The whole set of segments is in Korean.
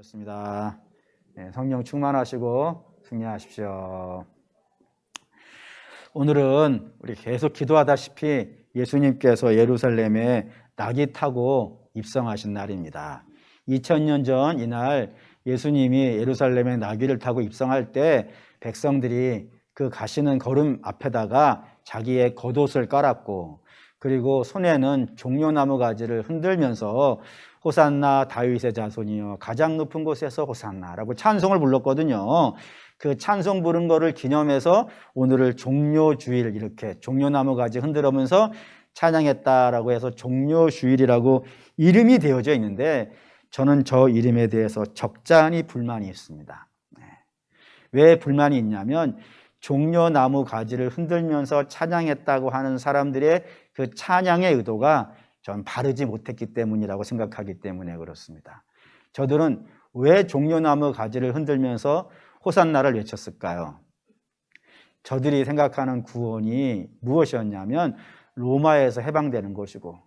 반갑습니다. 성령 충만하시고 승리하십시오. 오늘은 우리 계속 기도하다시피 예수님께서 예루살렘에 낙이 타고 입성하신 날입니다. 2000년 전 이날 예수님이 예루살렘에 나귀를 타고 입성할 때 백성들이 그 가시는 걸음 앞에다가 자기의 겉옷을 깔았고, 그리고 손에는 종려나무 가지를 흔들면서 호산나 다윗의 자손이여 가장 높은 곳에서 호산나라고 찬송을 불렀거든요. 그 찬송 부른 거를 기념해서 오늘을 종려주일, 이렇게 종려나무 가지 흔들면서 찬양했다라고 해서 종려주일이라고 이름이 되어져 있는데, 저는 저 이름에 대해서 적잖이 불만이 있습니다. 왜 불만이 있냐면, 종려나무 가지를 흔들면서 찬양했다고 하는 사람들의 그 찬양의 의도가 전 바르지 못했기 때문이라고 생각하기 때문에 그렇습니다. 저들은 왜 종려나무 가지를 흔들면서 호산나를 외쳤을까요? 저들이 생각하는 구원이 무엇이었냐면 로마에서 해방되는 것이고,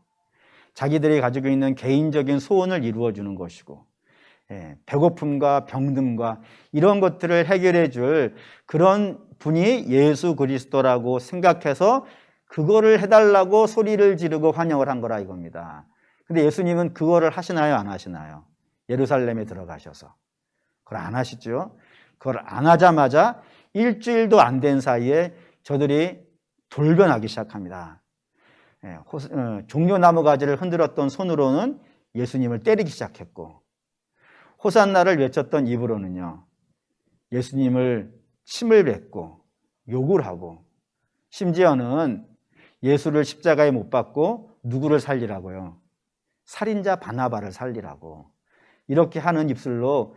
자기들이 가지고 있는 개인적인 소원을 이루어주는 것이고, 배고픔과 병듦과 이런 것들을 해결해 줄 그런 분이 예수 그리스도라고 생각해서 그거를 해달라고 소리를 지르고 환영을 한 거라 이겁니다. 근데 예수님은 그거를 하시나요, 안 하시나요? 예루살렘에 들어가셔서 그걸 안 하시죠. 그걸 안 하자마자 일주일도 안 된 사이에 저들이 돌변하기 시작합니다. 종려나무 가지를 흔들었던 손으로는 예수님을 때리기 시작했고, 호산나를 외쳤던 입으로는요 예수님을 침을 뱉고 욕을 하고, 심지어는 예수를 십자가에 못 박고 누구를 살리라고요? 살인자 바나바를 살리라고. 이렇게 하는 입술로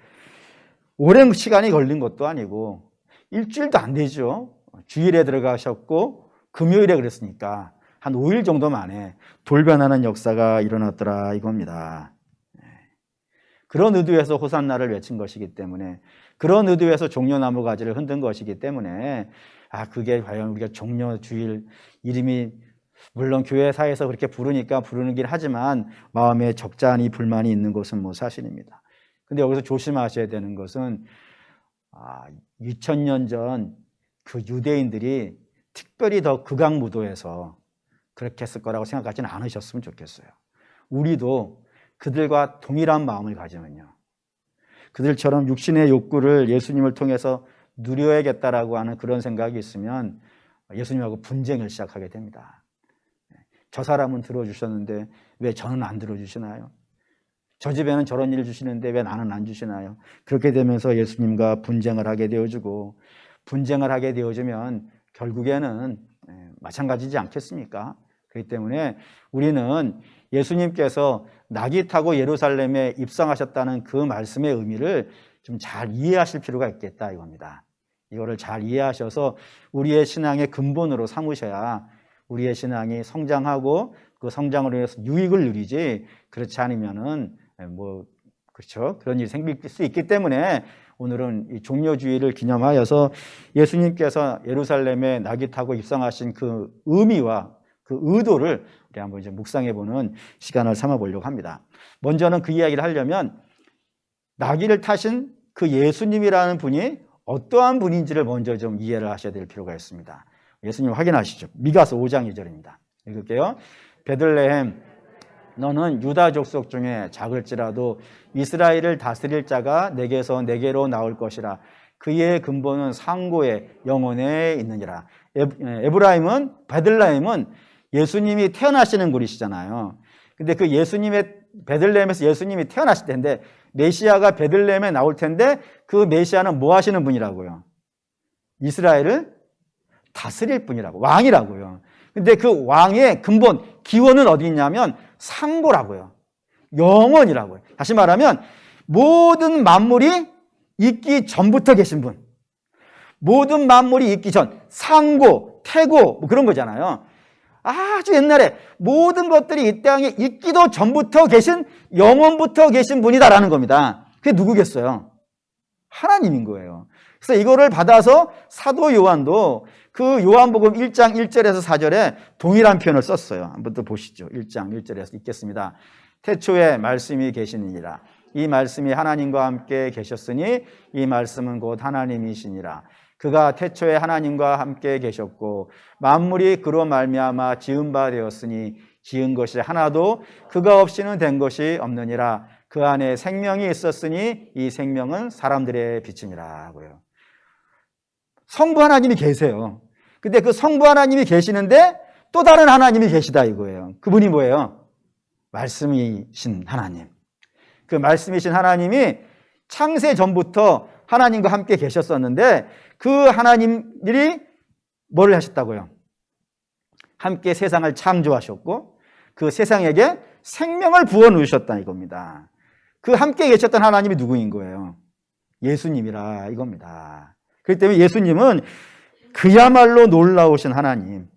오랜 시간이 걸린 것도 아니고 일주일도 안 되죠. 주일에 들어가셨고 금요일에 그랬으니까 한 5일 정도 만에 돌변하는 역사가 일어났더라 이겁니다. 그런 의도에서 호산나를 외친 것이기 때문에, 그런 의도에서 종려나무 가지를 흔든 것이기 때문에, 그게 과연 우리가 종려주일 이름이 물론 교회사에서 그렇게 부르니까 부르긴 하지만 마음에 적잖이 불만이 있는 것은 사실입니다. 근데 여기서 조심하셔야 되는 것은 2000년 전 그 유대인들이 특별히 더 극악무도해서 그렇게 했을 거라고 생각하지는 않으셨으면 좋겠어요. 우리도 그들과 동일한 마음을 가지면요, 그들처럼 육신의 욕구를 예수님을 통해서 누려야겠다라고 하는 그런 생각이 있으면 예수님하고 분쟁을 시작하게 됩니다. 저 사람은 들어주셨는데 왜 저는 안 들어주시나요? 저 집에는 저런 일을 주시는데 왜 나는 안 주시나요? 그렇게 되면서 예수님과 분쟁을 하게 되어지고, 분쟁을 하게 되어지면 결국에는 마찬가지지 않겠습니까? 그렇기 때문에 우리는 예수님께서 낙이 타고 예루살렘에 입성하셨다는 그 말씀의 의미를 좀 잘 이해하실 필요가 있겠다 이겁니다. 이거를 잘 이해하셔서 우리의 신앙의 근본으로 삼으셔야 우리의 신앙이 성장하고 그 성장으로 인해서 유익을 누리지, 그렇지 않으면은 그렇죠, 그런 일이 생길 수 있기 때문에 오늘은 이 종려주일을 기념하여서 예수님께서 예루살렘에 낙이 타고 입성하신 그 의미와 그 의도를 우리 한번 이제 묵상해보는 시간을 삼아보려고 합니다. 먼저는 그 이야기를 하려면 나귀를 타신 그 예수님이라는 분이 어떠한 분인지를 먼저 좀 이해를 하셔야 될 필요가 있습니다. 예수님 확인하시죠. 미가서 5장 2절입니다. 읽을게요. 베들레헴 너는 유다 족속 중에 작을지라도 이스라엘을 다스릴 자가 내게서 내게로 나올 것이라. 그의 근본은 상고의 영혼에 있느니라. 에브라임은, 베들레헴은 예수님이 태어나시는 곳이잖아요. 근데 그 베들레헴에서 예수님이 태어나실 텐데, 메시아가 베들레헴에 나올 텐데, 그 메시아는 뭐 하시는 분이라고요? 이스라엘을 다스릴 분이라고, 왕이라고요. 근데 그 왕의 근본, 기원은 어디 있냐면 상고라고요. 영원이라고요. 다시 말하면 모든 만물이 있기 전부터 계신 분, 모든 만물이 있기 전, 상고, 태고 그런 거잖아요. 아주 옛날에 모든 것들이 이 땅에 있기도 전부터 계신, 영원부터 계신 분이다라는 겁니다. 그게 누구겠어요? 하나님인 거예요. 그래서 이거를 받아서 사도 요한도 그 요한복음 1장 1절에서 4절에 동일한 표현을 썼어요. 한번 또 보시죠. 1장 1절에서 읽겠습니다. 태초에 말씀이 계시니라. 이 말씀이 하나님과 함께 계셨으니 이 말씀은 곧 하나님이시니라. 그가 태초에 하나님과 함께 계셨고 만물이 그로 말미암아 지은 바 되었으니 지은 것이 하나도 그가 없이는 된 것이 없느니라. 그 안에 생명이 있었으니 이 생명은 사람들의 빛이니라 하고요. 성부 하나님이 계세요. 근데 그 성부 하나님이 계시는데 또 다른 하나님이 계시다 이거예요. 그분이 뭐예요? 말씀이신 하나님. 그 말씀이신 하나님이 창세 전부터 하나님과 함께 계셨었는데 그 하나님들이 뭘 하셨다고요? 함께 세상을 창조하셨고 그 세상에게 생명을 부어 놓으셨다 이겁니다. 그 함께 계셨던 하나님이 누구인 거예요? 예수님이라 이겁니다. 그렇기 때문에 예수님은 그야말로 놀라우신 하나님,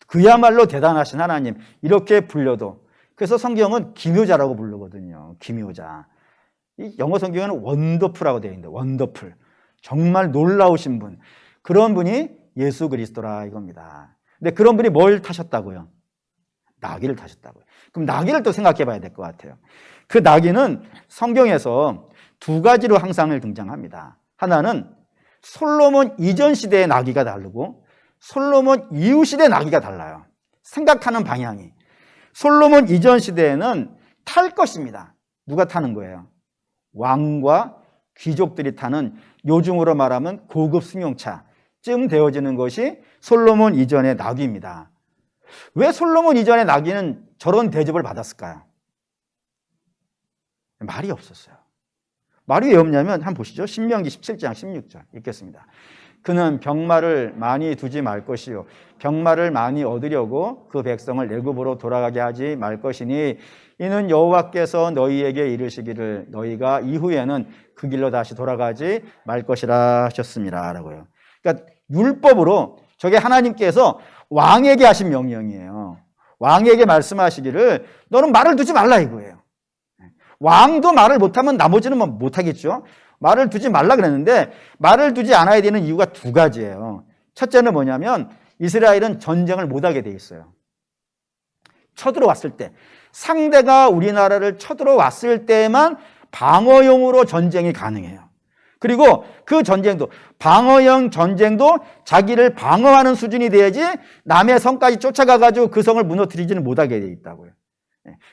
그야말로 대단하신 하나님 이렇게 불려도, 그래서 성경은 기묘자라고 부르거든요. 기묘자. 이 영어 성경에는 원더풀이라고 되어 있는데 원더풀, 정말 놀라우신 분, 그런 분이 예수 그리스도라 이겁니다. 근데 그런 분이 뭘 타셨다고요? 나귀를 타셨다고요. 그럼 나귀를 또 생각해 봐야 될 것 같아요. 그 나귀는 성경에서 두 가지로 항상 등장합니다. 하나는 솔로몬 이전 시대의 나귀가 다르고 솔로몬 이후 시대의 나귀가 달라요. 생각하는 방향이. 솔로몬 이전 시대에는 탈 것입니다. 누가 타는 거예요? 왕과 귀족들이 타는, 요즘으로 말하면 고급 승용차쯤 되어지는 것이 솔로몬 이전의 나귀입니다. 왜 솔로몬 이전의 나귀는 저런 대접을 받았을까요? 말이 없었어요. 말이 왜 없냐면 한번 보시죠. 신명기 17장 16절 읽겠습니다. 그는 병마를 많이 두지 말 것이요 병마를 많이 얻으려고 그 백성을 애굽으로 돌아가게 하지 말 것이니 이는 여호와께서 너희에게 이르시기를 너희가 이후에는 그 길로 다시 돌아가지 말 것이라 하셨습니다 라고요. 그러니까 율법으로 저게 하나님께서 왕에게 하신 명령이에요. 왕에게 말씀하시기를 너는 말을 두지 말라 이거예요. 왕도 말을 못하면 나머지는 못하겠죠. 말을 두지 말라 그랬는데 말을 두지 않아야 되는 이유가 두 가지예요. 첫째는 뭐냐면 이스라엘은 전쟁을 못하게 돼 있어요. 쳐들어왔을 때, 상대가 우리나라를 쳐들어왔을 때만 방어용으로 전쟁이 가능해요. 그리고 그 전쟁도, 방어형 전쟁도 자기를 방어하는 수준이 돼야지 남의 성까지 쫓아가가지고 그 성을 무너뜨리지는 못하게 돼 있다고요.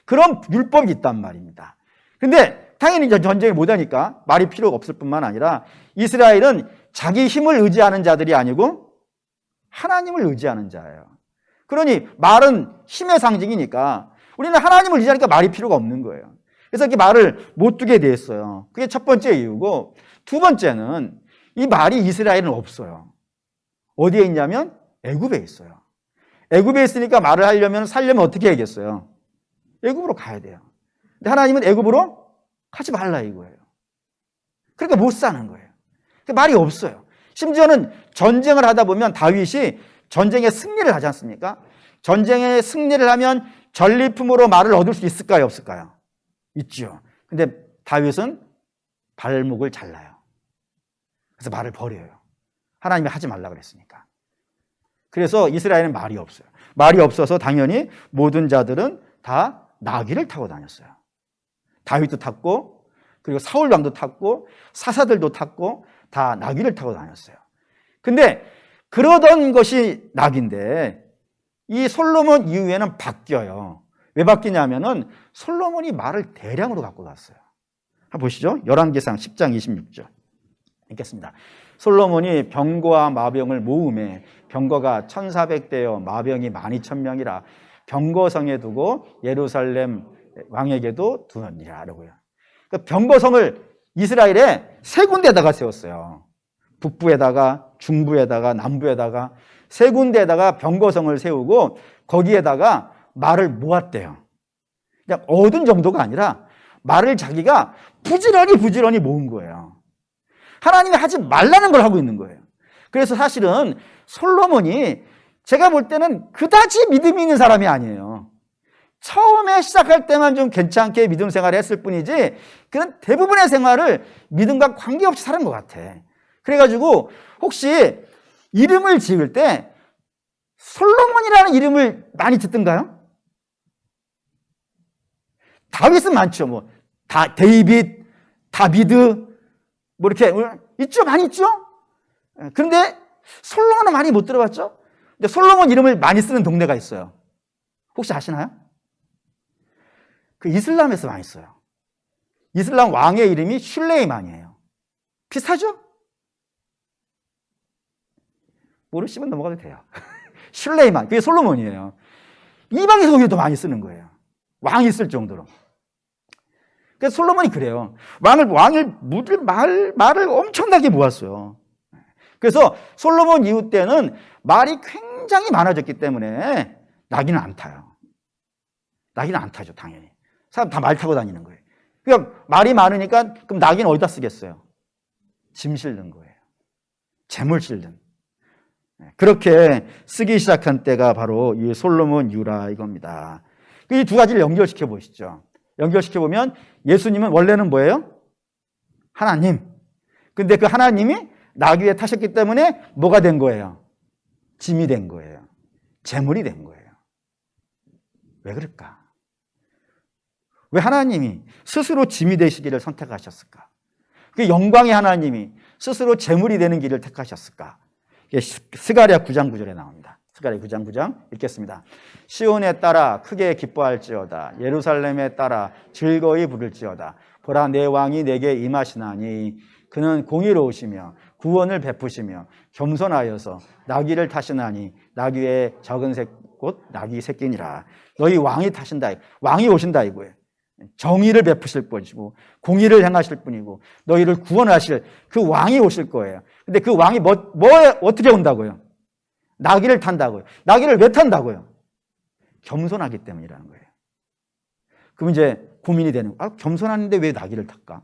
그런 율법이 있단 말입니다. 근데 당연히 전쟁을 못하니까 말이 필요가 없을 뿐만 아니라 이스라엘은 자기 힘을 의지하는 자들이 아니고 하나님을 의지하는 자예요. 그러니 말은 힘의 상징이니까 우리는 하나님을 의지하니까 말이 필요가 없는 거예요. 그래서 이렇게 말을 못 두게 됐어요. 그게 첫 번째 이유고, 두 번째는 이 말이 이스라엘은 없어요. 어디에 있냐면 애굽에 있어요. 애굽에 있으니까 말을 하려면 살려면 어떻게 해야겠어요? 애굽으로 가야 돼요. 근데 하나님은 애굽으로 가지 말라 이거예요. 그러니까 못 사는 거예요. 말이 없어요. 심지어는 전쟁을 하다 보면 다윗이 전쟁에 승리를 하지 않습니까? 전쟁에 승리를 하면 전리품으로 말을 얻을 수 있을까요? 없을까요? 있죠. 근데 다윗은 발목을 잘라요. 그래서 말을 버려요. 하나님이 하지 말라 그랬으니까. 그래서 이스라엘은 말이 없어요. 말이 없어서 당연히 모든 자들은 다 나귀를 타고 다녔어요. 다윗도 탔고, 그리고 사울 왕도 탔고, 사사들도 탔고, 다 나귀를 타고 다녔어요. 근데 그러던 것이 나귀인데 이 솔로몬 이후에는 바뀌어요. 왜 바뀌냐면은 솔로몬이 말을 대량으로 갖고 갔어요. 한번 보시죠. 열왕기상 10장 26절 읽겠습니다. 솔로몬이 병거와 마병을 모으매 병거가 1400대여 마병이 12000명이라 병거성에 두고 예루살렘 왕에게도 두었니라라고요. 그러니까 병거성을 이스라엘에 세 군데에다가 세웠어요. 북부에다가, 중부에다가, 남부에다가 세 군데에다가 병거성을 세우고 거기에다가 말을 모았대요. 그냥 얻은 정도가 아니라 말을 자기가 부지런히 모은 거예요. 하나님이 하지 말라는 걸 하고 있는 거예요. 그래서 사실은 솔로몬이 제가 볼 때는 그다지 믿음이 있는 사람이 아니에요. 처음에 시작할 때만 좀 괜찮게 믿음 생활을 했을 뿐이지 그는 대부분의 생활을 믿음과 관계없이 살은 것 같아. 그래가지고 혹시 이름을 지을 때 솔로몬이라는 이름을 많이 듣던가요? 다윗은 많죠. 데이빗, 다비드, 뭐 이렇게 있죠? 많이 있죠? 그런데 솔로몬은 많이 못 들어봤죠? 근데 솔로몬 이름을 많이 쓰는 동네가 있어요. 혹시 아시나요? 그 이슬람에서 많이 써요. 이슬람 왕의 이름이 슐레이만이에요. 비슷하죠? 모르시면 넘어가도 돼요. 슐레이만, 그게 솔로몬이에요. 이방에서 오히려 더 많이 쓰는 거예요. 왕이 쓸 정도로. 그래서 솔로몬이 그래요. 말을 엄청나게 모았어요. 그래서 솔로몬 이후 때는 말이 굉장히 많아졌기 때문에 나귀는 안 타요. 나귀는 안 타죠, 당연히. 사람 다 말 타고 다니는 거예요. 그러니까 말이 많으니까 그럼 나귀는 어디다 쓰겠어요? 짐 실는 거예요. 재물 실는. 그렇게 쓰기 시작한 때가 바로 이 솔로몬 이후라 이겁니다. 이 두 가지를 연결시켜 보시죠. 연결시켜 보면 예수님은 원래는 뭐예요? 하나님. 근데 그 하나님이 나귀에 타셨기 때문에 뭐가 된 거예요? 짐이 된 거예요. 재물이 된 거예요. 왜 그럴까? 왜 하나님이 스스로 짐이 되시기를 선택하셨을까? 그 영광의 하나님이 스스로 재물이 되는 길을 택하셨을까? 스가랴 9장 9절에 나옵니다. 스가랴 9장 9장 읽겠습니다. 시온에 따라 크게 기뻐할지어다. 예루살렘에 따라 즐거이 부를지어다. 보라, 내 왕이 내게 임하시나니 그는 공의로우시며 구원을 베푸시며 겸손하여서 나귀를 타시나니 나귀의 적은 곧 나귀 새끼니라. 너희 왕이 타신다. 왕이 오신다 이거예요. 정의를 베푸실 것이고 공의를 행하실 분이고 너희를 구원하실 그 왕이 오실 거예요. 근데 그 왕이 어떻게 온다고요? 나귀를 탄다고요. 나귀를 왜 탄다고요? 겸손하기 때문이라는 거예요. 그럼 이제 고민이 되는 거예요. 겸손한데 왜 나귀를 탈까?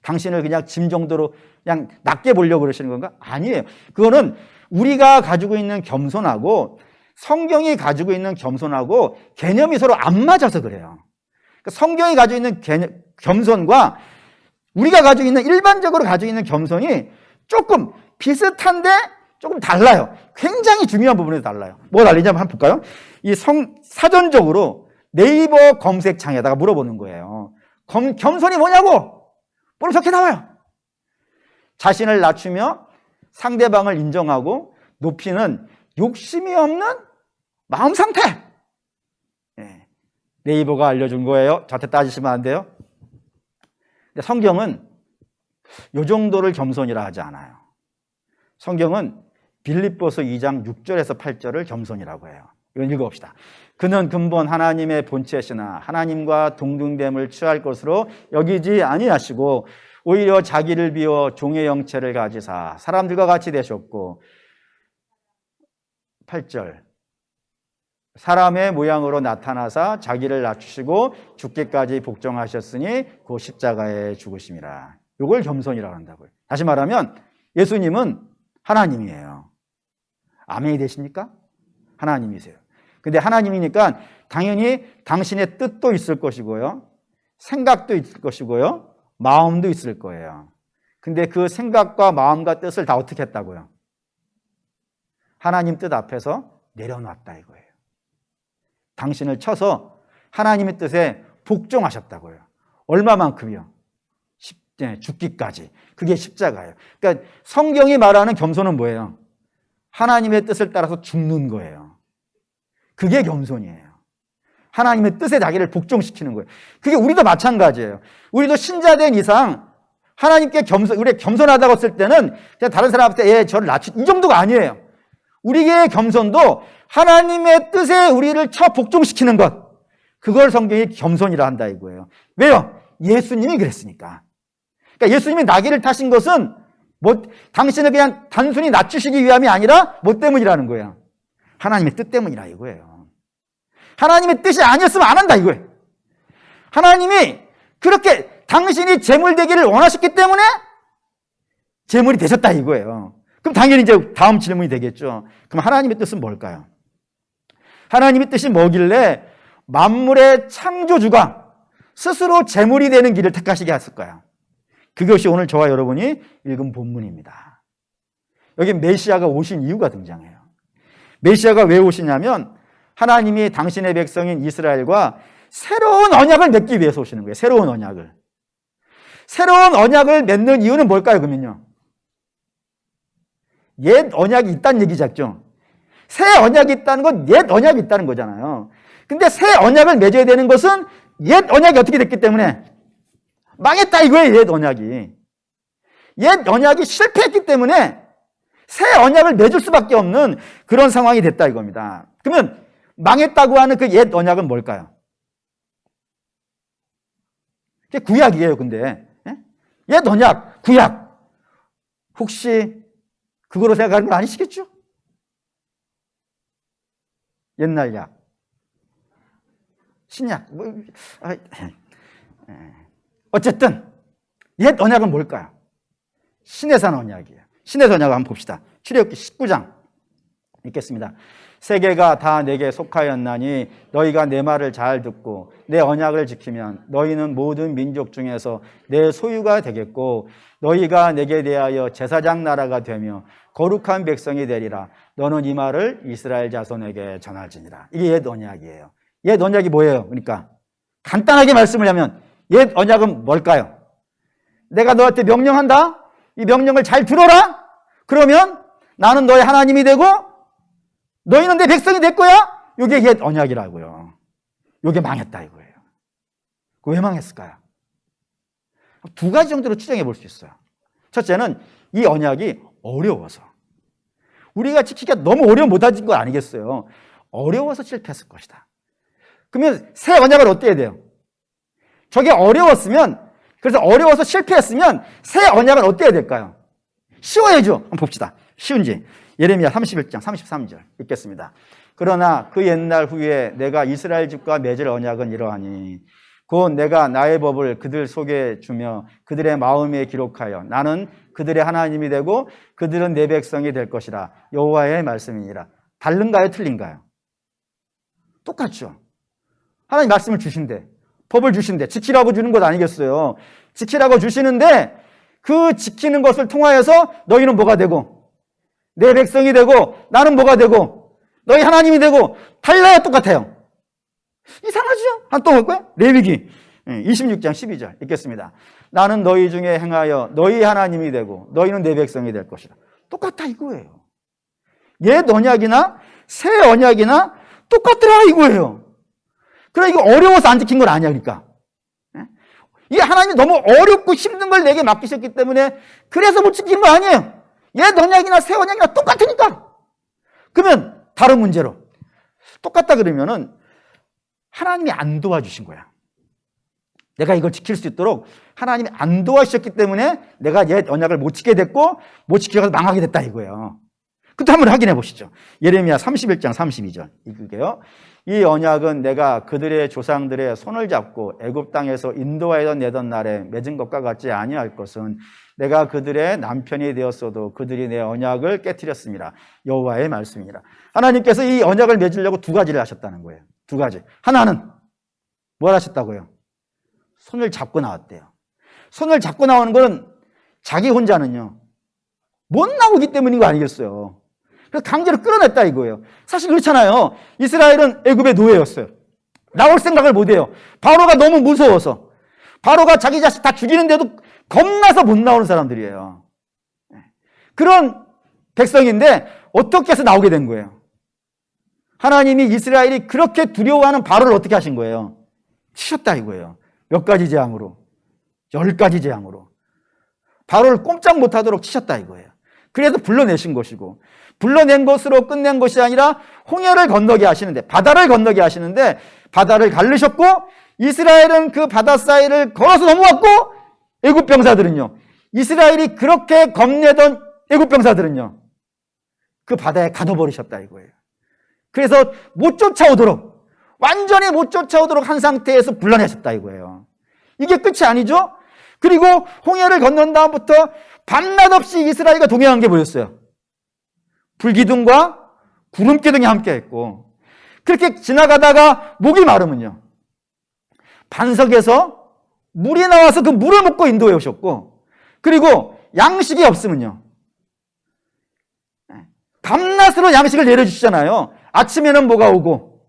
당신을 그냥 짐 정도로 그냥 낮게 보려고 그러시는 건가? 아니에요. 그거는 우리가 가지고 있는 겸손하고 성경이 가지고 있는 겸손하고 개념이 서로 안 맞아서 그래요. 성경이 가지고 있는 겸손과 우리가 가지고 있는 일반적으로 가지고 있는 겸손이 조금 비슷한데 조금 달라요. 굉장히 중요한 부분에서 달라요. 뭐가 달리냐 한번 볼까요? 사전적으로 네이버 검색창에다가 물어보는 거예요. 겸손이 뭐냐고? 뭐로 적혀 나와요? 자신을 낮추며 상대방을 인정하고 높이는 욕심이 없는 마음 상태. 네이버가 알려준 거예요. 저한테 따지시면 안 돼요. 근데 성경은 이 정도를 겸손이라 하지 않아요. 성경은 빌립보서 2장 6절에서 8절을 겸손이라고 해요. 이건 읽어봅시다. 그는 근본 하나님의 본체시나 하나님과 동등됨을 취할 것으로 여기지 아니하시고 오히려 자기를 비워 종의 형체를 가지사 사람들과 같이 되셨고 8절 사람의 모양으로 나타나사 자기를 낮추시고 죽기까지 복종하셨으니 그 십자가에 죽으심이라. 이걸 겸손이라고 한다고요. 다시 말하면 예수님은 하나님이에요. 아멘이 되십니까? 하나님이세요. 근데 하나님이니까 당연히 당신의 뜻도 있을 것이고요. 생각도 있을 것이고요. 마음도 있을 거예요. 근데 그 생각과 마음과 뜻을 다 어떻게 했다고요? 하나님 뜻 앞에서 내려놨다 이거예요. 당신을 쳐서 하나님의 뜻에 복종하셨다고요. 얼마만큼이요? 죽기까지. 그게 십자가예요. 그러니까 성경이 말하는 겸손은 뭐예요? 하나님의 뜻을 따라서 죽는 거예요. 그게 겸손이에요. 하나님의 뜻에 자기를 복종시키는 거예요. 그게 우리도 마찬가지예요. 우리도 신자된 이상 하나님께 우리 겸손하다고 했을 때는 그냥 다른 사람 앞에 저를 이 정도가 아니에요. 우리의 겸손도 하나님의 뜻에 우리를 쳐 복종시키는 것. 그걸 성경이 겸손이라 한다 이거예요. 왜요? 예수님이 그랬으니까. 그러니까 예수님이 나귀를 타신 것은 당신을 그냥 단순히 낮추시기 위함이 아니라 뭐 때문이라는 거예요? 하나님의 뜻 때문이라 이거예요. 하나님의 뜻이 아니었으면 안 한다 이거예요. 하나님이 그렇게 당신이 재물 되기를 원하셨기 때문에 재물이 되셨다 이거예요. 그럼 당연히 이제 다음 질문이 되겠죠. 그럼 하나님의 뜻은 뭘까요? 하나님의 뜻이 뭐길래 만물의 창조주가 스스로 재물이 되는 길을 택하시게 했을까요? 그것이 오늘 저와 여러분이 읽은 본문입니다. 여기 메시아가 오신 이유가 등장해요. 메시아가 왜 오시냐면 하나님이 당신의 백성인 이스라엘과 새로운 언약을 맺기 위해서 오시는 거예요. 새로운 언약을. 새로운 언약을 맺는 이유는 뭘까요, 그러면요? 옛 언약이 있다는 얘기죠. 새 언약이 있다는 건 옛 언약이 있다는 거잖아요. 근데 새 언약을 맺어야 되는 것은 옛 언약이 어떻게 됐기 때문에 망했다 이거예요, 옛 언약이. 옛 언약이 실패했기 때문에 새 언약을 맺을 수밖에 없는 그런 상황이 됐다 이겁니다. 그러면 망했다고 하는 그 옛 언약은 뭘까요? 그게 구약이에요, 근데. 옛 언약, 구약. 혹시 그거로 생각하는 건 아니시겠죠? 옛날 약. 신약. 어쨌든 옛 언약은 뭘까요? 신해산 언약이에요. 신해산 언약을 한번 봅시다. 출애굽기 19장 읽겠습니다. 세계가 다 내게 속하였나니 너희가 내 말을 잘 듣고 내 언약을 지키면 너희는 모든 민족 중에서 내 소유가 되겠고 너희가 내게 대하여 제사장 나라가 되며 거룩한 백성이 되리라. 너는 이 말을 이스라엘 자손에게 전할지니라. 이게 옛 언약이에요. 옛 언약이 뭐예요? 그러니까 간단하게 말씀을 하면 옛 언약은 뭘까요? 내가 너한테 명령한다. 이 명령을 잘 들어라. 그러면 나는 너의 하나님이 되고 너희는 내 백성이 될 거야. 이게 옛 언약이라고요. 이게 망했다 이거예요. 왜 망했을까요? 두 가지 정도로 추정해 볼 수 있어요. 첫째는 이 언약이 어려워서. 우리가 지키기가 너무 어려워 못하진 거 아니겠어요. 어려워서 실패했을 것이다. 그러면 새 언약을 어떻게 해야 돼요? 저게 어려웠으면, 그래서 어려워서 실패했으면 새 언약은 어떻게 해야 될까요? 쉬워야죠. 한번 봅시다. 쉬운지. 예레미야 31장 33절 읽겠습니다. 그러나 그 옛날 후에 내가 이스라엘 집과 맺을 언약은 이러하니 곧 내가 나의 법을 그들 속에 주며 그들의 마음에 기록하여 나는 그들의 하나님이 되고 그들은 내 백성이 될 것이라. 여호와의 말씀이니라. 다른가요? 틀린가요? 똑같죠. 하나님 말씀을 주신대. 법을 주신대. 지키라고 주는 것 아니겠어요. 지키라고 주시는데 그 지키는 것을 통하여서 너희는 뭐가 되고 내 백성이 되고 나는 뭐가 되고 너희 하나님이 되고 달라요? 똑같아요? 이상하죠? 한 또 볼까요? 레위기 26장 12절 읽겠습니다. 나는 너희 중에 행하여 너희 하나님이 되고 너희는 내 백성이 될 것이다. 똑같다 이거예요. 옛 언약이나 새 언약이나 똑같더라 이거예요. 그래 이거 어려워서 안 지킨 건 아니야 그러니까. 이게 하나님이 너무 어렵고 힘든 걸 내게 맡기셨기 때문에 그래서 못 지킨 거 아니에요. 옛 언약이나 새 언약이나 똑같으니까. 그러면 다른 문제로 똑같다 그러면은 하나님이 안 도와주신 거야. 내가 이걸 지킬 수 있도록 하나님이 안 도와주셨기 때문에 내가 옛 언약을 못 지키게 됐고 못 지켜서 망하게 됐다 이거예요. 그것도 한번 확인해 보시죠. 예레미야 31장 32절 읽을게요. 이 언약은 내가 그들의 조상들의 손을 잡고 애굽 땅에서 인도하여 내던 날에 맺은 것과 같지 아니할 것은 내가 그들의 남편이 되었어도 그들이 내 언약을 깨트렸습니다. 여호와의 말씀이니라. 하나님께서 이 언약을 맺으려고 두 가지를 하셨다는 거예요. 두 가지. 하나는 뭘 하셨다고요? 손을 잡고 나왔대요. 손을 잡고 나오는 건 자기 혼자는요 못 나오기 때문인 거 아니겠어요. 그래서 강제로 끌어냈다 이거예요. 사실 그렇잖아요. 이스라엘은 애굽의 노예였어요. 나올 생각을 못해요. 바로가 너무 무서워서. 바로가 자기 자식 다 죽이는데도 겁나서 못 나오는 사람들이에요. 그런 백성인데 어떻게 해서 나오게 된 거예요? 하나님이 이스라엘이 그렇게 두려워하는 바로를 어떻게 하신 거예요? 치셨다 이거예요. 몇 가지 재앙으로? 10가지 재앙으로. 바로를 꼼짝 못하도록 치셨다 이거예요. 그래서 불러내신 것이고 불러낸 것으로 끝낸 것이 아니라 홍해를 건너게 하시는데 바다를 건너게 하시는데 바다를 가르셨고 이스라엘은 그 바다 사이를 걸어서 넘어왔고 애굽 병사들은요 이스라엘이 그렇게 겁내던 애굽 병사들은요 그 바다에 가둬버리셨다 이거예요. 그래서 못 쫓아오도록 완전히 못 쫓아오도록 한 상태에서 불러내셨다 이거예요. 이게 끝이 아니죠. 그리고 홍해를 건넌 다음부터 밤낮 없이 이스라엘과 동행한 게 뭐였어요? 불기둥과 구름기둥이 함께했고 그렇게 지나가다가 목이 마르면요 반석에서 물이 나와서 그 물을 먹고 인도해 오셨고 그리고 양식이 없으면요 밤낮으로 양식을 내려주시잖아요. 아침에는 뭐가 오고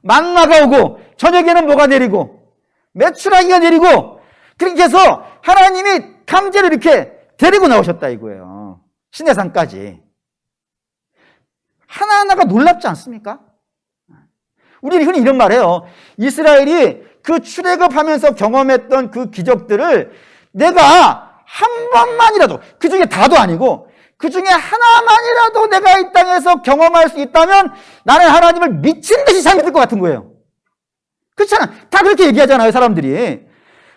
만나가 오고 저녁에는 뭐가 내리고 메추라기가 내리고 그렇게 해서 하나님이 강제로 이렇게 데리고 나오셨다 이거예요. 시내산까지. 하나하나가 놀랍지 않습니까? 우리는 흔히 이런 말 해요. 이스라엘이 그 출애굽하면서 경험했던 그 기적들을 내가 한 번만이라도, 그 중에 다도 아니고 그 중에 하나만이라도 내가 이 땅에서 경험할 수 있다면 나는 하나님을 미친 듯이 잘 믿을 것 같은 거예요. 그렇잖아. 다 그렇게 얘기하잖아요, 사람들이.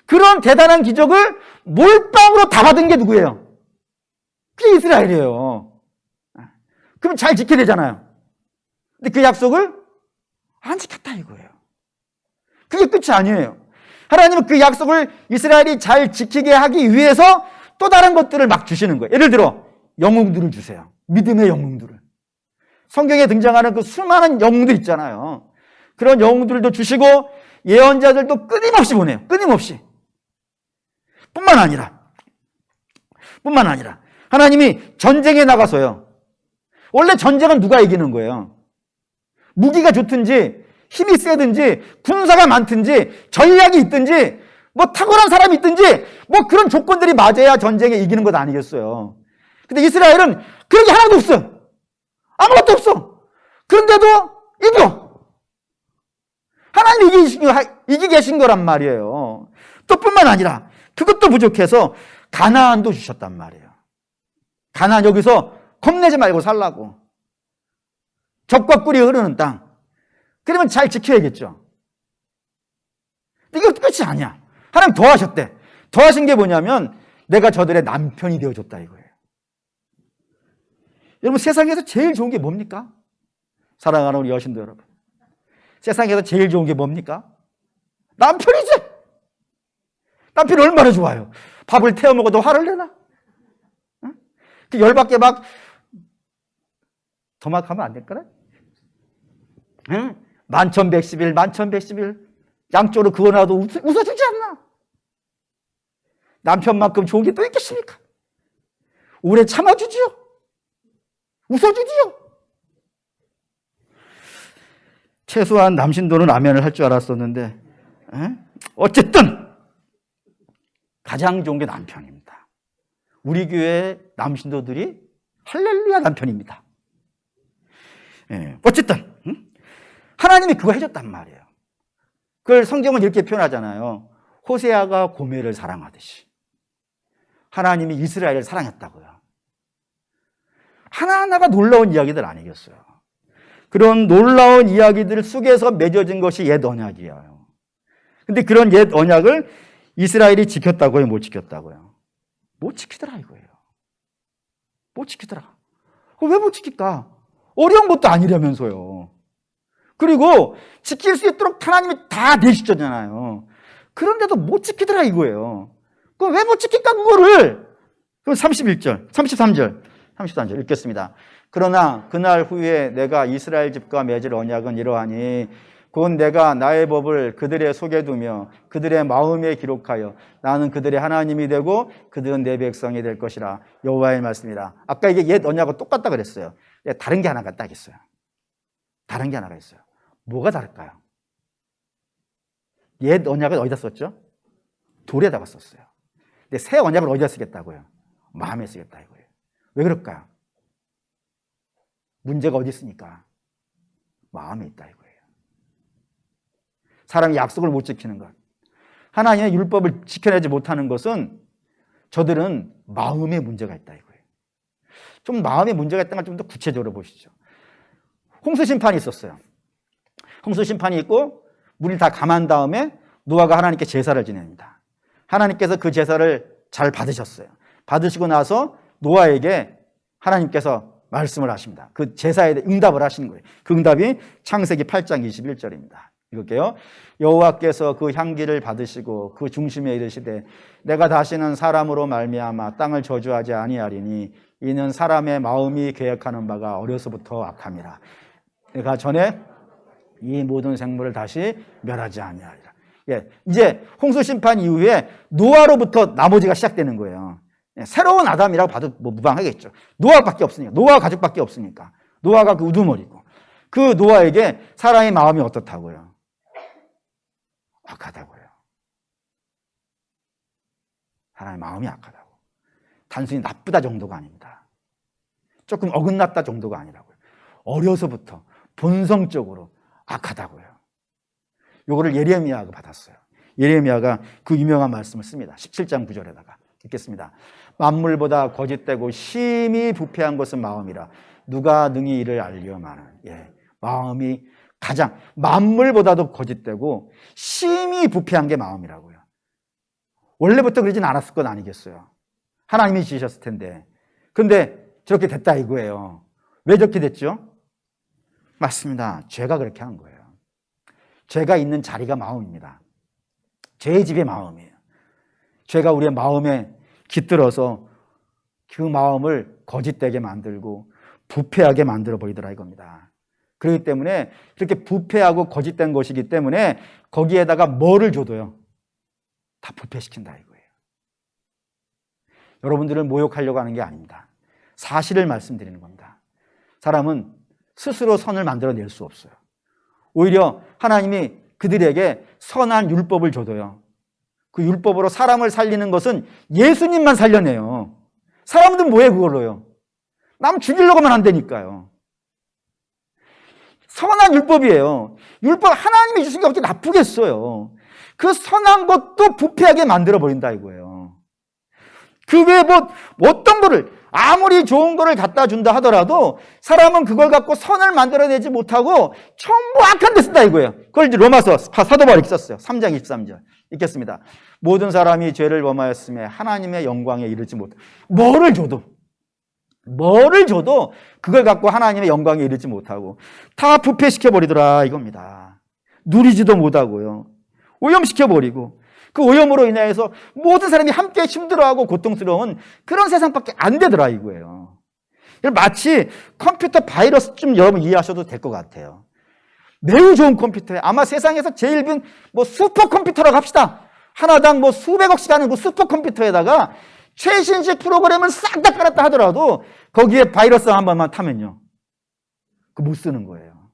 그런 대단한 기적을 몰빵으로 다 받은 게 누구예요? 그게 이스라엘이에요. 그럼 잘 지켜야 되잖아요. 근데 그 약속을 안 지켰다 이거예요. 그게 끝이 아니에요. 하나님은 그 약속을 이스라엘이 잘 지키게 하기 위해서 또 다른 것들을 막 주시는 거예요. 예를 들어 영웅들을 주세요. 믿음의 영웅들을. 성경에 등장하는 그 수많은 영웅들 있잖아요. 그런 영웅들도 주시고 예언자들도 끊임없이 보내요. 끊임없이. 뿐만 아니라 하나님이 전쟁에 나가서요. 원래 전쟁은 누가 이기는 거예요? 무기가 좋든지 힘이 세든지 군사가 많든지 전략이 있든지 뭐 탁월한 사람이 있든지 뭐 그런 조건들이 맞아야 전쟁에 이기는 것 아니겠어요. 근데 이스라엘은 그런 게 하나도 없어. 아무것도 없어. 그런데도 이겨. 하나님이 이기게 계신 거란 말이에요. 또 뿐만 아니라 그것도 부족해서 가나안도 주셨단 말이에요. 가나안 여기서 겁내지 말고 살라고. 젖과 꿀이 흐르는 땅. 그러면 잘 지켜야겠죠. 근데 이거 끝이 아니야. 하나님 더 하셨대. 더 하신 게 뭐냐면 내가 저들의 남편이 되어줬다 이거예요. 여러분 세상에서 제일 좋은 게 뭡니까? 사랑하는 우리 여신도 여러분. 세상에서 제일 좋은 게 뭡니까? 남편이지. 남편이 얼마나 좋아요. 밥을 태워 먹어도 화를 내나? 응? 그 열받게 막 더 막 하면 안 될까나? 응? 만천백십일 양쪽으로 그어놔도 웃어주지 않나? 남편만큼 좋은 게 또 있겠습니까? 오래 참아주지요. 웃어주지요. 최소한 남신도는 아멘을 할 줄 알았었는데 어쨌든 가장 좋은 게 남편입니다. 우리 교회 남신도들이 할렐루야 남편입니다. 어쨌든 하나님이 그거 해줬단 말이에요. 그걸 성경은 이렇게 표현하잖아요. 호세아가 고멜을 사랑하듯이 하나님이 이스라엘을 사랑했다고요. 하나하나가 놀라운 이야기들 아니겠어요. 그런 놀라운 이야기들 속에서 맺어진 것이 옛 언약이에요. 근데 그런 옛 언약을 이스라엘이 지켰다고요? 못 지켰다고요? 못 지키더라 이거예요. 못 지키더라. 왜 못 지킬까? 어려운 것도 아니라면서요. 그리고 지킬 수 있도록 하나님이 다 내시잖아요. 그런데도 못 지키더라 이거예요. 그럼 왜 못 지킬까 그거를? 그럼 33절 읽겠습니다. 그러나 그날 후에 내가 이스라엘 집과 맺을 언약은 이러하니 곧 내가 나의 법을 그들의 속에 두며 그들의 마음에 기록하여 나는 그들의 하나님이 되고 그들은 내 백성이 될 것이라. 여호와의 말씀이라. 아까 이게 옛 언약과 똑같다 그랬어요. 다른 게 하나가 딱 있어요. 다른 게 하나가 있어요. 뭐가 다를까요? 옛 언약을 어디다 썼죠? 돌에다가 썼어요. 근데 새 언약을 어디다 쓰겠다고요? 마음에 쓰겠다 이거예요. 왜 그럴까요? 문제가 어디 있습니까? 마음에 있다 이거예요. 사람이 약속을 못 지키는 것, 하나님의 율법을 지켜내지 못하는 것은 저들은 마음에 문제가 있다 이거예요. 좀 마음에 문제가 있다는 걸 좀 더 구체적으로 보시죠. 홍수 심판이 있었어요. 홍수 심판이 있고 물이 다 감한 다음에 노아가 하나님께 제사를 지냅니다. 하나님께서 그 제사를 잘 받으셨어요. 받으시고 나서 노아에게 하나님께서 말씀을 하십니다. 그 제사에 대해 응답을 하시는 거예요. 그 응답이 창세기 8장 21절입니다. 읽을게요. 여호와께서 그 향기를 받으시고 그 중심에 이르시되 내가 다시는 사람으로 말미암아 땅을 저주하지 아니하리니 이는 사람의 마음이 계획하는 바가 어려서부터 악함이라. 내가 전에 이 모든 생물을 다시 멸하지 아니하리라. 이제 홍수 심판 이후에 노아로부터 나머지가 시작되는 거예요. 새로운 아담이라고 봐도 뭐 무방하겠죠. 노아밖에 없으니까. 노아 가족밖에 없으니까. 노아가 그 우두머리고. 그 노아에게 사람의 마음이 어떻다고요? 악하다고요. 사람의 마음이 악하다고. 단순히 나쁘다 정도가 아닙니다. 조금 어긋났다 정도가 아니라고요. 어려서부터 본성적으로 악하다고요. 요거를 예레미야가 받았어요. 예레미야가 그 유명한 말씀을 씁니다. 17장 9절에다가 읽겠습니다. 만물보다 거짓되고 심히 부패한 것은 마음이라 누가 능히 이를 알리오마는. 마음이 가장 만물보다도 거짓되고 심히 부패한 게 마음이라고요. 원래부터 그러진 않았을 건 아니겠어요. 하나님이 지으셨을 텐데. 근데 저렇게 됐다 이거예요. 왜 저렇게 됐죠? 맞습니다. 죄가 그렇게 한 거예요. 죄가 있는 자리가 마음입니다. 죄의 집의 마음이에요. 죄가 우리의 마음에 깃들어서 그 마음을 거짓되게 만들고 부패하게 만들어 버리더라 이겁니다. 그렇기 때문에 이렇게 부패하고 거짓된 것이기 때문에 거기에다가 뭐를 줘도요, 다 부패시킨다 이거예요. 여러분들을 모욕하려고 하는 게 아닙니다. 사실을 말씀드리는 겁니다. 사람은 스스로 선을 만들어낼 수 없어요. 오히려 하나님이 그들에게 선한 율법을 줘도요, 그 율법으로 사람을 살리는 것은 예수님만 살려내요. 사람들은 뭐해 그걸로요? 남 죽이려고만 한다니까요. 선한 율법이에요. 율법 하나님이 주신 게 어떻게 나쁘겠어요. 그 선한 것도 부패하게 만들어버린다 이거예요. 그 외에 어떤 거를 아무리 좋은 거를 갖다 준다 하더라도 사람은 그걸 갖고 선을 만들어내지 못하고 전부 악한 데 쓴다 이거예요. 그걸 이제 로마서 사도 바울이 썼어요. 3장 23절 읽겠습니다. 모든 사람이 죄를 범하였음에 하나님의 영광에 이르지 못하고 뭐를 줘도 그걸 갖고 하나님의 영광에 이르지 못하고 다 부패시켜버리더라 이겁니다. 누리지도 못하고요, 오염시켜버리고 그 오염으로 인해서 모든 사람이 함께 힘들어하고 고통스러운 그런 세상밖에 안 되더라 이거예요. 마치 컴퓨터 바이러스 좀 여러분 이해하셔도 될 것 같아요. 매우 좋은 컴퓨터에 아마 세상에서 제일 빈 슈퍼컴퓨터라고 합시다. 하나당 수백억씩 하는 그 슈퍼컴퓨터에다가 최신식 프로그램을 싹 다 깔았다 하더라도 거기에 바이러스 한 번만 타면요, 그 못 쓰는 거예요.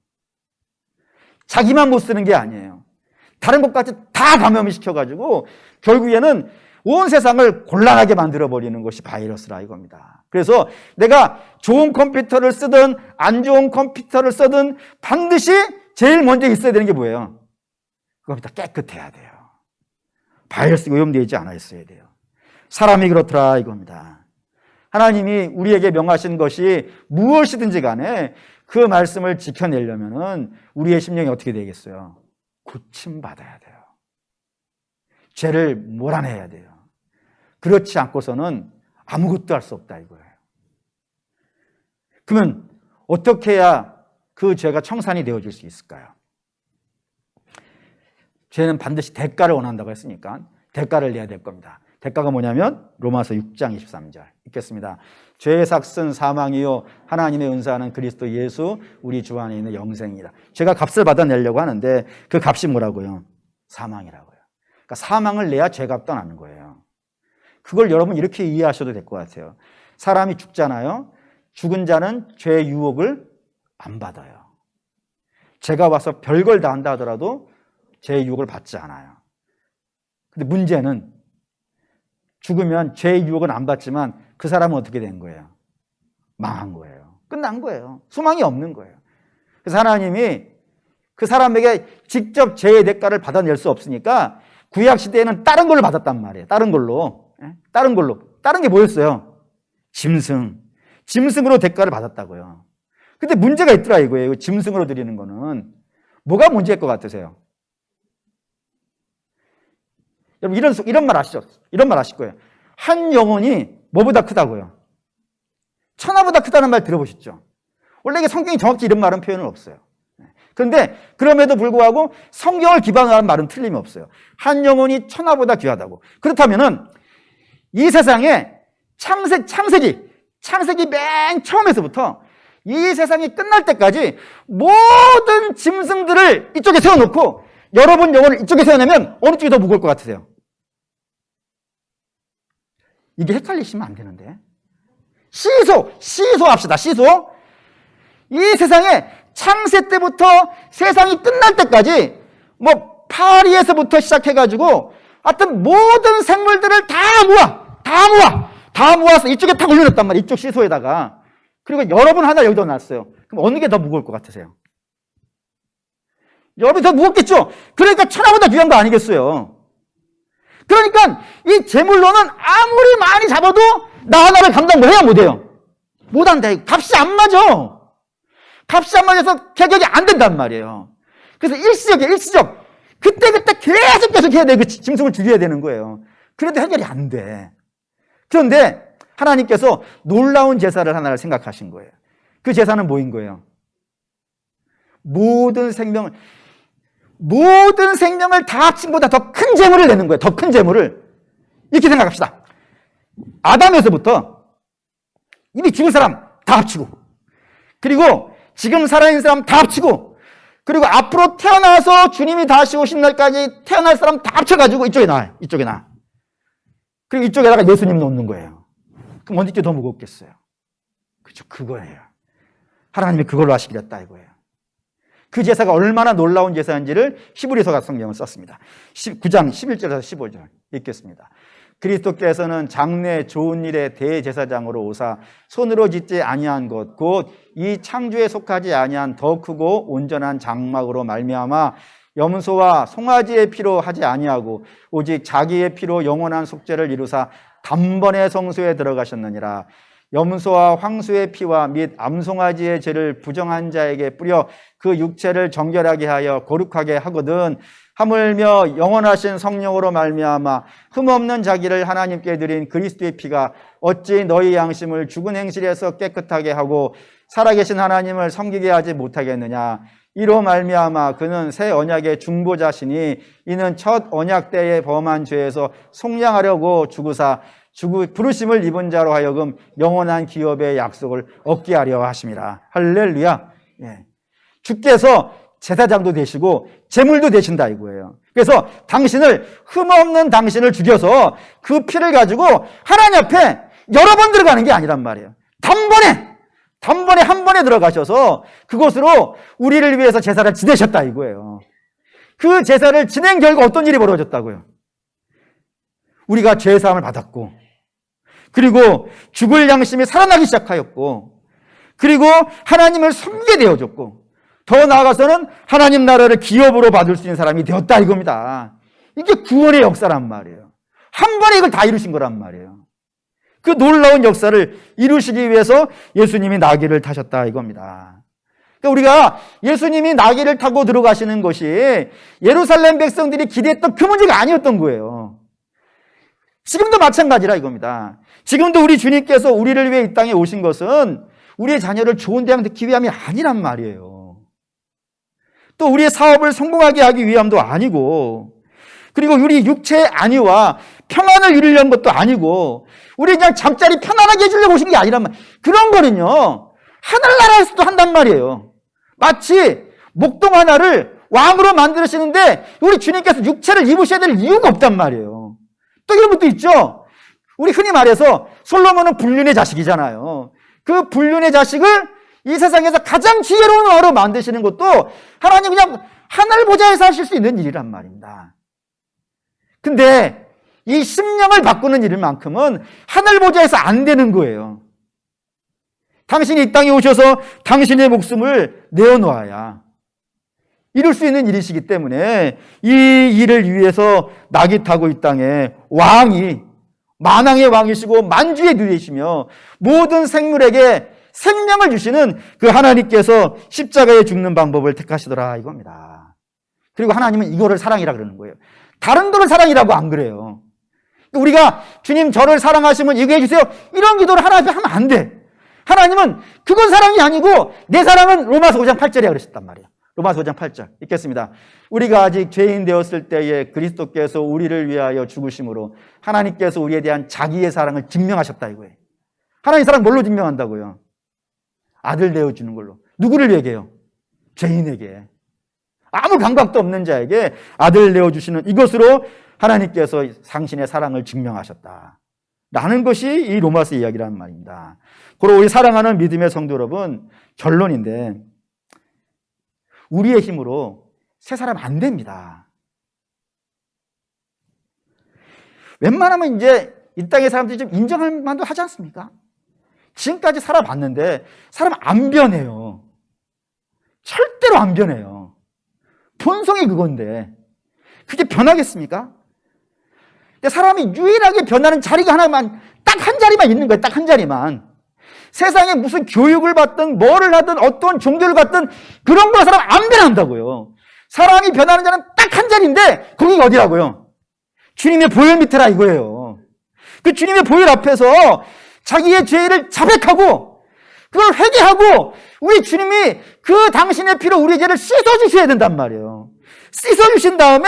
자기만 못 쓰는 게 아니에요. 다른 것까지 다 감염을 시켜가지고 결국에는 온 세상을 곤란하게 만들어버리는 것이 바이러스라 이겁니다. 그래서 내가 좋은 컴퓨터를 쓰든 안 좋은 컴퓨터를 쓰든 반드시 제일 먼저 있어야 되는 게 뭐예요? 그 컴퓨터 깨끗해야 돼요. 바이러스가 오염되지 않아 있어야 돼요. 사람이 그렇더라 이겁니다. 하나님이 우리에게 명하신 것이 무엇이든지 간에 그 말씀을 지켜내려면은 우리의 심령이 어떻게 되겠어요? 고침받아야 돼요. 죄를 몰아내야 돼요. 그렇지 않고서는 아무것도 할 수 없다 이거예요. 그러면 어떻게 해야 그 죄가 청산이 되어질 수 있을까요? 죄는 반드시 대가를 원한다고 했으니까 대가를 내야 될 겁니다. 대가가 뭐냐면 로마서 6장 23절 읽겠습니다. 죄의 삭은 사망이요 하나님의 은사는 그리스도 예수 우리 주 안에 있는 영생이라. 죄가 값을 받아내려고 하는데 그 값이 뭐라고요? 사망이라고요. 그러니까 사망을 내야 죄가 떠나는 거예요. 그걸 여러분 이렇게 이해하셔도 될 것 같아요. 사람이 죽잖아요. 죽은 자는 죄의 유혹을 안 받아요. 죄가 와서 별걸 다 한다 하더라도 죄의 유혹을 받지 않아요. 근데 문제는 죽으면 죄의 유혹은 안 받지만 그 사람은 어떻게 된 거예요? 망한 거예요. 끝난 거예요. 소망이 없는 거예요. 그래서 하나님이 그 사람에게 직접 죄의 대가를 받아낼 수 없으니까 구약 시대에는 다른 걸로 받았단 말이에요. 다른 걸로. 다른 게 뭐였어요? 짐승으로 대가를 받았다고요. 근데 문제가 있더라 이거예요. 짐승으로 드리는 거는. 뭐가 문제일 것 같으세요? 여러분 이런 말 아시죠? 이런 말 아실 거예요. 한 영혼이 뭐보다 크다고요? 천하보다 크다는 말 들어보셨죠? 원래 이게 성경이 정확히 이런 말은 표현은 없어요. 그런데 그럼에도 불구하고 성경을 기반으로 한 말은 틀림이 없어요. 한 영혼이 천하보다 귀하다고. 그렇다면은 이 세상에 창세기 맨 처음에서부터 이 세상이 끝날 때까지 모든 짐승들을 이쪽에 세워놓고 여러분 영혼을 이쪽에 세워내면 어느 쪽이 더 무거울 것 같으세요? 이게 헷갈리시면 안 되는데. 시소 합시다. 시소. 이 세상에 창세 때부터 세상이 끝날 때까지 뭐 파리에서부터 시작해가지고 하여튼 모든 생물들을 다 모아서 이쪽에 탁 올려놨단 말이에요. 이쪽 시소에다가. 그리고 여러분 하나 여기다 놨어요. 그럼 어느 게 더 무거울 것 같으세요? 여러분이 더 무겁겠죠? 그러니까 천하보다 귀한 거 아니겠어요? 그러니까 이 제물로는 아무리 많이 잡아도 나 하나를 감당 해야 못해요. 못한다. 값이 안 맞아. 값이 안 맞아서 가격이 안 된단 말이에요. 그래서 일시적. 그때 계속 해야 돼. 그 짐승을 죽여야 되는 거예요. 그래도 해결이 안 돼. 그런데 하나님께서 놀라운 제사를 하나를 생각하신 거예요. 그 제사는 뭐인 거예요? 모든 생명을 다 합친 보다 더 큰 재물을 내는 거예요. 더 큰 재물을. 이렇게 생각합시다. 아담에서부터 이미 죽은 사람 다 합치고, 그리고 지금 살아있는 사람 다 합치고, 그리고 앞으로 태어나서 주님이 다시 오신 날까지 태어날 사람 다 합쳐가지고 이쪽에 놔요. 이쪽에 놔. 그리고 이쪽에다가 예수님 놓는 거예요. 그럼 어느 게 더 무겁겠어요? 그렇죠. 그거예요. 하나님이 그걸로 하시기로 했다 이거예요. 그 제사가 얼마나 놀라운 제사인지를 히브리서가 성경을 썼습니다. 9장 11절에서 15절 읽겠습니다. 그리스도께서는 장래 좋은 일의 대제사장으로 오사 손으로 짓지 아니한 것 곧 이 창조에 속하지 아니한 더 크고 온전한 장막으로 말미암아 염소와 송아지의 피로 하지 아니하고 오직 자기의 피로 영원한 속죄를 이루사 단번에 성소에 들어가셨느니라. 염소와 황소의 피와 및 암송아지의 죄를 부정한 자에게 뿌려 그 육체를 정결하게 하여 거룩하게 하거든 하물며 영원하신 성령으로 말미암아 흠없는 자기를 하나님께 드린 그리스도의 피가 어찌 너희 양심을 죽은 행실에서 깨끗하게 하고 살아계신 하나님을 섬기게 하지 못하겠느냐. 이로 말미암아 그는 새 언약의 중보자시니 이는 첫 언약 때에 범한 죄에서 속량하려고 죽으사 부르심을 입은 자로 하여금 영원한 기업의 약속을 얻게 하려 하심이라. 할렐루야. 예. 주께서 제사장도 되시고 제물도 되신다 이거예요. 그래서 흠없는 당신을 죽여서 그 피를 가지고 하나님 앞에 여러 번 들어가는 게 아니란 말이에요. 단번에 한 번에 들어가셔서 그곳으로 우리를 위해서 제사를 지내셨다 이거예요. 그 제사를 지낸 결과 어떤 일이 벌어졌다고요? 우리가 죄사함을 받았고, 그리고 죽을 양심이 살아나기 시작하였고, 그리고 하나님을 섬기게 되어졌고, 더 나아가서는 하나님 나라를 기업으로 받을 수 있는 사람이 되었다 이겁니다. 이게 구원의 역사란 말이에요. 한 번에 이걸 다 이루신 거란 말이에요. 그 놀라운 역사를 이루시기 위해서 예수님이 나귀를 타셨다 이겁니다. 그러니까 우리가 예수님이 나귀를 타고 들어가시는 것이 예루살렘 백성들이 기대했던 그 문제가 아니었던 거예요. 지금도 마찬가지라 이겁니다. 지금도 우리 주님께서 우리를 위해 이 땅에 오신 것은 우리의 자녀를 좋은 대학 듣기 위함이 아니란 말이에요. 또 우리의 사업을 성공하게 하기 위함도 아니고, 그리고 우리 육체의 안위와 평안을 이루려는 것도 아니고, 우리 그냥 잠자리 편안하게 해주려고 오신 게 아니란 말이에요. 그런 거는요, 하늘나라에서도 한단 말이에요. 마치 목동 하나를 왕으로 만드시는데 우리 주님께서 육체를 입으셔야 될 이유가 없단 말이에요. 또 이런 것도 있죠. 우리 흔히 말해서 솔로몬은 불륜의 자식이잖아요. 그 불륜의 자식을 이 세상에서 가장 지혜로운 왕으로 만드시는 것도 하나님 그냥 하늘 보좌에서 하실 수 있는 일이란 말입니다. 근데 이 심령을 바꾸는 일만큼은 하늘 보좌에서 안 되는 거예요. 당신이 이 땅에 오셔서 당신의 목숨을 내어놓아야 이룰 수 있는 일이시기 때문에 이 일을 위해서 낙이 타고 이 땅에 왕이 만왕의 왕이시고 만주의 누이시며 모든 생물에게 생명을 주시는 그 하나님께서 십자가에 죽는 방법을 택하시더라 이겁니다. 그리고 하나님은 이거를 사랑이라 그러는 거예요. 다른 거를 사랑이라고 안 그래요. 우리가 주님 저를 사랑하시면 이거 해주세요 이런 기도를 하나님 앞에 하면 안 돼. 하나님은 그건 사랑이 아니고 내 사랑은 로마서 5장 8절에 그러셨단 말이에요. 로마서 5장 8절 읽겠습니다. 우리가 아직 죄인 되었을 때에 그리스도께서 우리를 위하여 죽으심으로 하나님께서 우리에 대한 자기의 사랑을 증명하셨다 이거예요. 하나님 사랑 뭘로 증명한다고요? 아들 내어주는 걸로. 누구를 얘기해요? 죄인에게. 아무 감각도 없는 자에게 아들 내어주시는 이것으로 하나님께서 당신의 사랑을 증명하셨다 라는 것이 이 로마서 이야기라는 말입니다. 그리고 우리 사랑하는 믿음의 성도 여러분, 결론인데 우리의 힘으로 새 사람 안 됩니다. 웬만하면 이제 이 땅의 사람들이 좀 인정할 만도 하지 않습니까? 지금까지 살아봤는데 사람 안 변해요. 절대로 안 변해요. 본성이 그건데 그게 변하겠습니까? 근데 사람이 유일하게 변하는 자리가 하나만, 딱 한 자리만 있는 거예요. 딱 한 자리만. 세상에 무슨 교육을 받든 뭐를 하든 어떤 종교를 갖든 그런 거 사람 안 변한다고요. 사람이 변하는 자는 딱 한 자리인데 거기가 어디라고요? 주님의 보혈 밑에라 이거예요. 그 주님의 보혈 앞에서 자기의 죄를 자백하고 그걸 회개하고 우리 주님이 그 당신의 피로 우리의 죄를 씻어주셔야 된단 말이에요. 씻어주신 다음에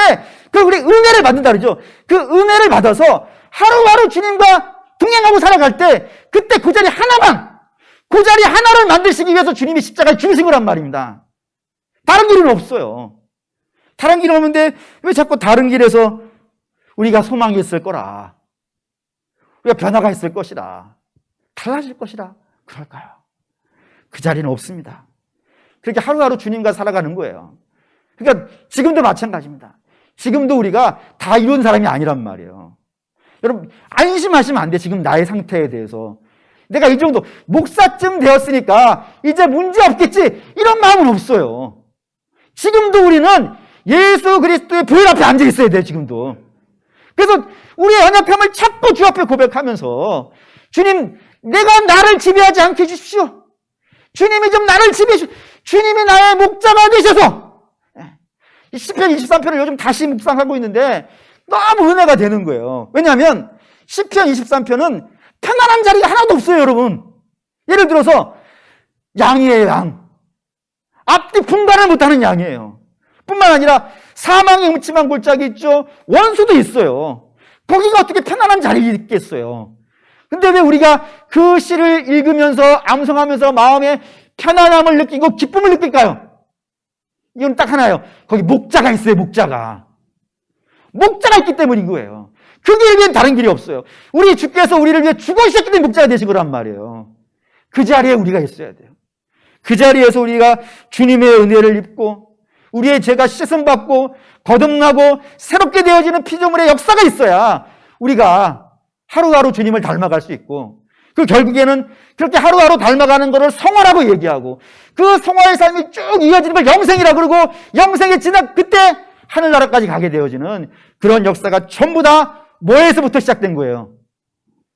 그 우리 은혜를 받는다 그러죠. 그 은혜를 받아서 하루하루 주님과 동행하고 살아갈 때 그때 그 자리 하나만, 그 자리 하나를 만드시기 위해서 주님이 십자가에 죽으신 거란 말입니다. 다른 길은 없어요. 다른 길은 없는데 왜 자꾸 다른 길에서 우리가 소망이 있을 거라, 우리가 변화가 있을 것이라, 달라질 것이라 그럴까요? 그 자리는 없습니다. 그렇게 하루하루 주님과 살아가는 거예요. 그러니까 지금도 마찬가지입니다. 지금도 우리가 다 이룬 사람이 아니란 말이에요. 여러분 안심하시면 안 돼. 지금 나의 상태에 대해서 내가 이 정도 목사쯤 되었으니까 이제 문제 없겠지 이런 마음은 없어요. 지금도 우리는 예수 그리스도의 보혈 앞에 앉아 있어야 돼요. 지금도. 그래서 우리의 연약함을 자꾸 주 앞에 고백하면서 주님, 내가 나를 지배하지 않게 해주십시오. 주님이 좀 나를 지배해 주십시오. 주님이 나의 목자가 되셔서. 시편 23편을 요즘 다시 묵상하고 있는데 너무 은혜가 되는 거예요. 왜냐하면 시편 23편은 편안한 자리가 하나도 없어요, 여러분. 예를 들어서 양이에요, 양. 앞뒤 분간을 못하는 양이에요. 뿐만 아니라 사망의 음침한 골짜기 있죠. 원수도 있어요. 거기가 어떻게 편안한 자리겠어요. 근데 왜 우리가 그 시를 읽으면서 암송하면서 마음에 편안함을 느끼고 기쁨을 느낄까요? 이건 딱 하나예요. 거기 목자가 있어요. 목자가 있기 때문인 거예요. 그 길 위엔 다른 길이 없어요. 우리 주께서 우리를 위해 죽으셨기 때문에 목자가 되신 거란 말이에요. 그 자리에 우리가 있어야 돼요. 그 자리에서 우리가 주님의 은혜를 입고 우리의 죄가 씻음받고 거듭나고 새롭게 되어지는 피조물의 역사가 있어야 우리가 하루하루 주님을 닮아갈 수 있고, 그 결국에는 그렇게 하루하루 닮아가는 것을 성화라고 얘기하고, 그 성화의 삶이 쭉 이어지는 걸 영생이라 그러고, 영생이 지나 그때 하늘나라까지 가게 되어지는 그런 역사가 전부 다 뭐에서부터 시작된 거예요?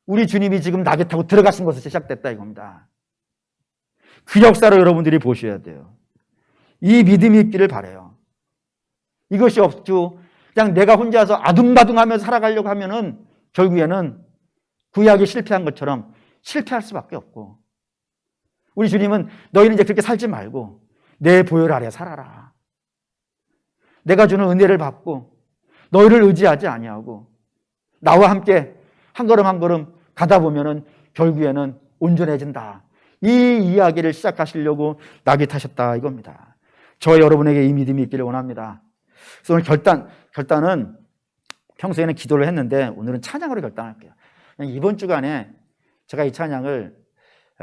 우리 주님이 지금 낙에 타고 들어가신 것에서 시작됐다 이겁니다. 그 역사를 여러분들이 보셔야 돼요. 이 믿음이 있기를 바라요. 이것이 없죠. 그냥 내가 혼자서 아둥바둥하면서 살아가려고 하면은 결국에는 구약이 실패한 것처럼 실패할 수밖에 없고, 우리 주님은 너희는 이제 그렇게 살지 말고 내 보혈 아래 살아라. 내가 주는 은혜를 받고 너희를 의지하지 아니하고 나와 함께 한 걸음 한 걸음 가다 보면은 결국에는 온전해진다. 이 이야기를 시작하시려고 낙에 타셨다 이겁니다. 저 여러분에게 이 믿음이 있기를 원합니다. 그래서 오늘 결단은 평소에는 기도를 했는데 오늘은 찬양으로 결단할게요. 이번 주간에 제가 이 찬양을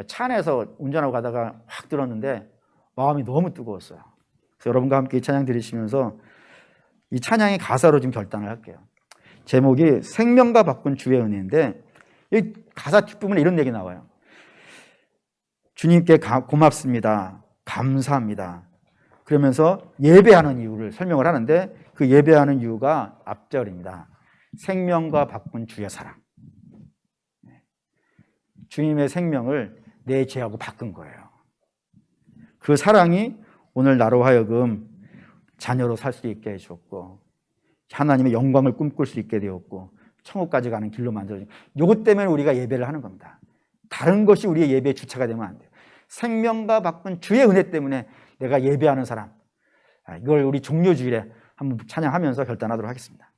차 안에서 운전하고 가다가 확 들었는데 마음이 너무 뜨거웠어요. 그래서 여러분과 함께 이 찬양 들으시면서 이 찬양의 가사로 좀 결단을 할게요. 제목이 생명과 바꾼 주의 은혜인데 이 가사 뒷부분에 이런 얘기 나와요. 주님께 고맙습니다. 감사합니다. 그러면서 예배하는 이유를 설명을 하는데 그 예배하는 이유가 앞절입니다. 생명과 바꾼 주의 사랑. 주님의 생명을 내 죄하고 바꾼 거예요. 그 사랑이 오늘 나로 하여금 자녀로 살 수 있게 해주었고 하나님의 영광을 꿈꿀 수 있게 되었고 천국까지 가는 길로 만들어진, 이것 때문에 우리가 예배를 하는 겁니다. 다른 것이 우리의 예배의 주체가 되면 안 돼요. 생명과 바꾼 주의 은혜 때문에 내가 예배하는 사람, 이걸 우리 종료주일에 한번 찬양하면서 결단하도록 하겠습니다.